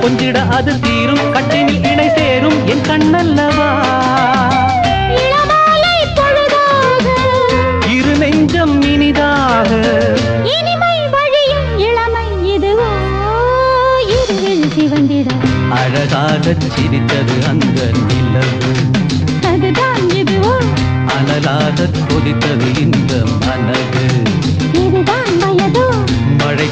கொஞ்சிட அது தீரும், கட்டினில் இணை சேரும் என் கண்ணல்லவா. இளமாலை பொழுதாக இரு நெஞ்சம் இனிதாக இனிமை வழியும் இளமை இதுவோ. இருவில் சிவந்திட அழகாகச் சிரித்தது அந்த நிலவு, அதுதான் இதுவோ. அனலாகத் கொதித்தது இந்த மனது, இதுதான் வயதோ. மழை